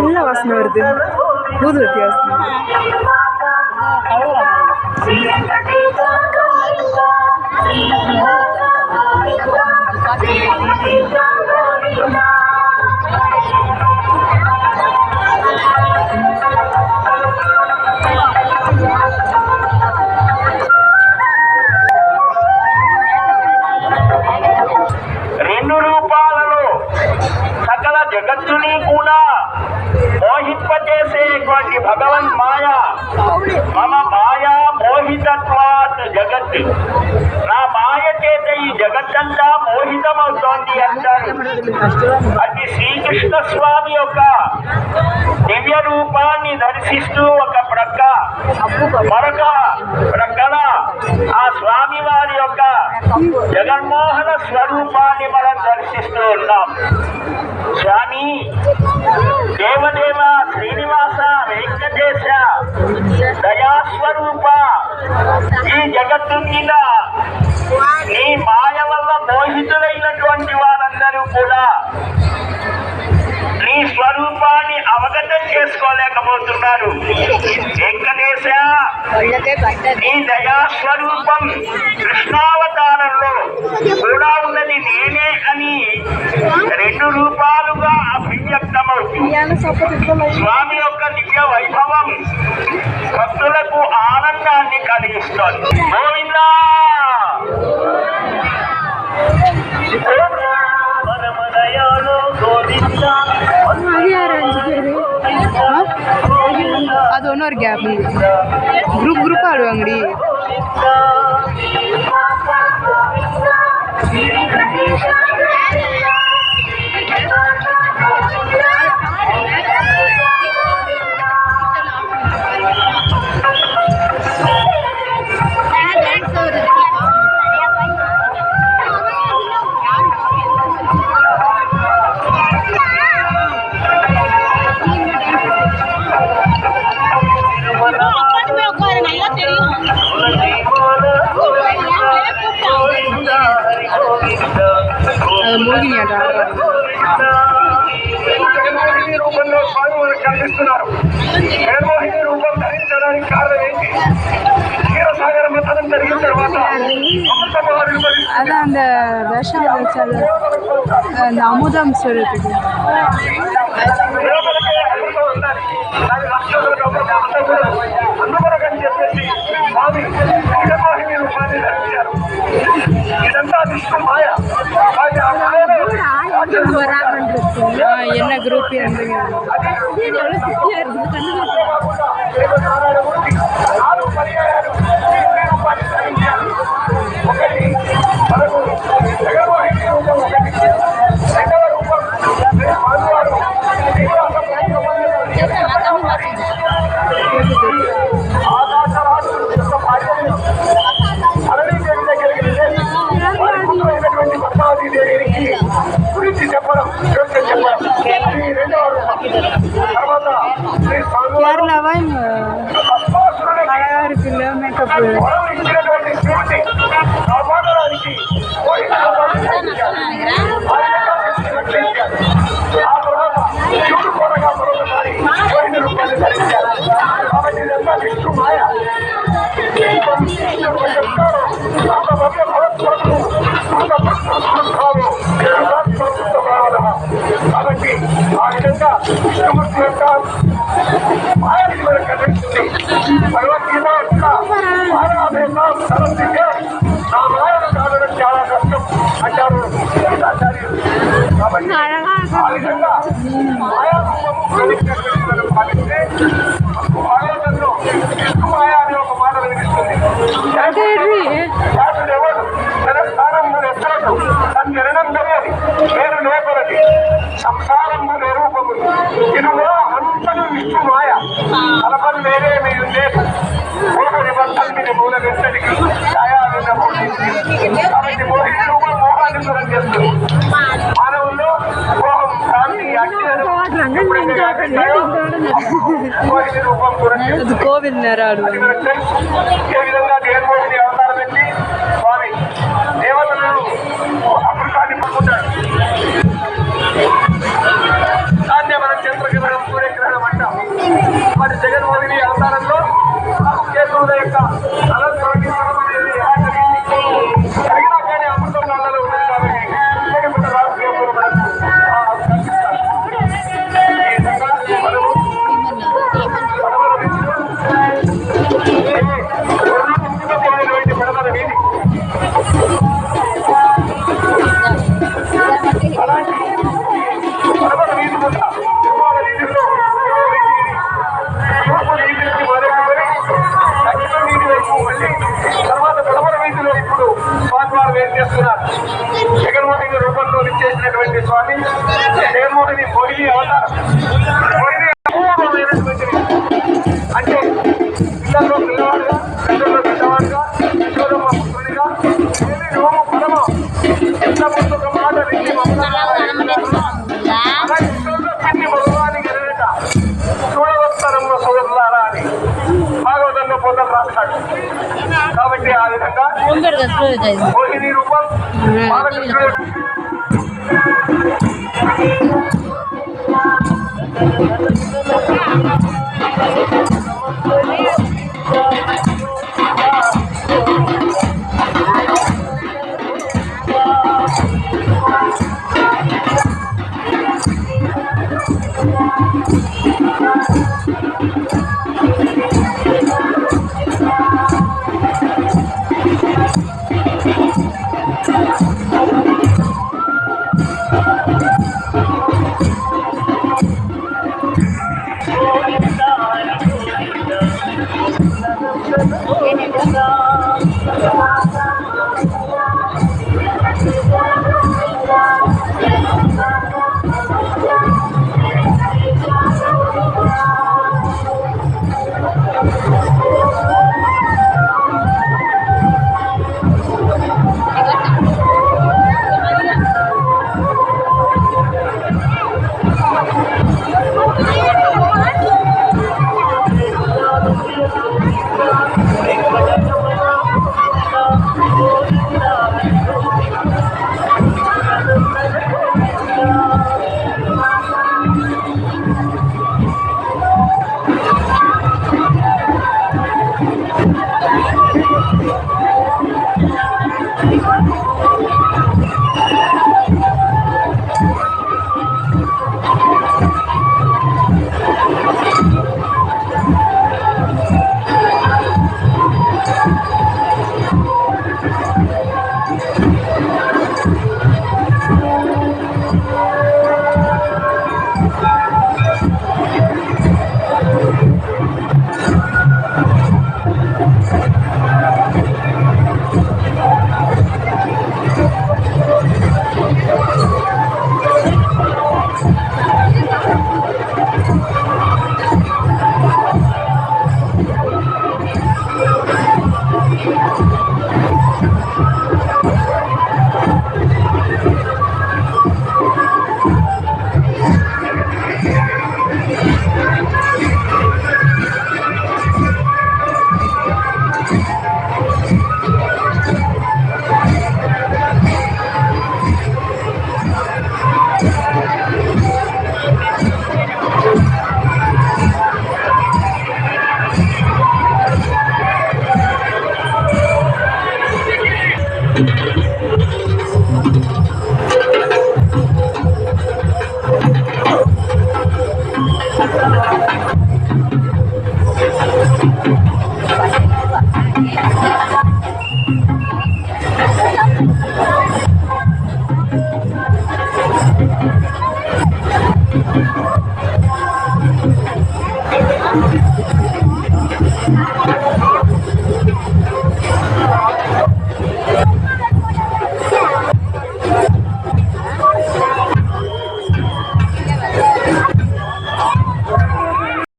நல்ல வாசனை வருது, ஊது வித்தியாசம். రెండు రూపాలలో సకల జగత్తుని కూడా మోహింపజేసేటువంటి భగవన్ మాయ. మమ మాయా మోహితత్వాత్ జగత్, నా మాయ చేత ఈ జగత్తంతా మోహితమవుతోంది అంటారు. అది శ్రీకృష్ణ స్వామి యొక్క దివ్య రూపాన్ని దర్శిస్తూ ఒక ప్రక్క, మరొక ప్రక్కన ఆ స్వామి వారి యొక్క జగన్మోహన స్వరూపాన్ని మనం దర్శిస్తూ ఉన్నాం. స్వామి దేవదేవ శ్రీనివాస వెంకటేశ దయాస్వరూప, ఈ జగత్తు మీద నీ మాయ వల్ల మోహితులైనటువంటి వారందరూ కూడా నీ స్వరూపాన్ని అవగతం చేసుకోలేకపోతున్నారు. వెంకటేశ నీ దయాస్వరూపం కృష్ణావతారంలో కూడా ఉన్నది నేనే అని రెండు రూపాలుగా అభివ్యక్తమవుతుంది. స్వామి యొక్క దివ్య వైభవం భక్తులకు ఆనందాన్ని కలిగిస్తుంది. గోవిందా அது ஒன்றும் ஒரு கேப் குரூப் குரூப் ஆடுவாங்கடி. జగన్మోహిని రూపంలో స్వామి మనకు కనిపిస్తున్నారు. జగన్మోహిని రూపం ధరించడానికి కారణం ఏంటి? క్షీరసాగర మథనం జరిగిన తర్వాత அதான் அந்த விஷம் வச்சால அந்த அமுதம் சொல்லுது. అందుకొరకని చెప్పేసి స్వామి జగన్మోహిని రూపాన్ని ధరించారు. ఇదంతా విష్ణు మాయ. என்ன குரூப் కేరళవా అழகா இருக்குல்ல మేకప్. కాబట్టి ఆ విధంగా విష్ణుమూర్తి యొక్క మాయని మనకు కనిపిస్తుంది. భగవద్గీత యొక్క మాయాభేదం సరస్సుగా నా మాయను కావడం చాలా కష్టం అంటారు ఆచార్యులు. కాబట్టి ఆ విధంగా మాయారూపము మనం భావిస్తే భాగవతంలో విష్ణు మాయ అనే ఒక మాట వినిపిస్తుంది. ఎవరు తన స్థానం ఎత్తలదు తన జననం తెలియదు పేరు లోపలది సంసారము నిరూపము ఇదిగో అంతను విష్ణు మాయ అలపలు వేరే మీరు లేదు మూల నిబంధన మూల వెంటడికి ఛాయాలున్న కాబట్టి మోహిని రూపం మోహాన్ని దూరం చేస్తుంది. మానవుల్లో మోహం శాంతి మోహిని రూపం దూరం చేస్తుంది. కోవిల్ నేరాడు ఏ విధంగా జగన్మోహిని అవతారం పెట్టి స్వామి దేవతలను అమృతాన్ని పట్టుకుంటాడు. అలాంటి పరమ వీధి గుండా నిర్మాణ వీధిలో తూర్పు వీధి నుంచి మొదలుకొని దక్షిణ వీధి వైపు మళ్ళీ తర్వాత పడమర వీధిలో ఇప్పుడు స్వామివారు వేరు చేస్తున్నారు. జగన్మోహిని రూపంలో ఇచ్చేసినటువంటి స్వామి జగన్మోహిని మోహిని అవతారం. మోహిని అపూర్వమైనటువంటిది. అంటే పిల్లల్లో పిల్లవాడుగా, పెద్దల్లో పెద్దవాడుగా, యశోదమ్మ పుత్రుడిగా, దేవి నోము పరమ ఎంత ముందు ఒక మాట విని పిన్ని భగవానికి ఎదుట చూడవస్తారమ్మ సోదరులారా అని భాగవతంలో పొందం రాస్తాడు. కాబట్టి ఆ విధంగా మోహిని రూపం బాలకృష్ణుడు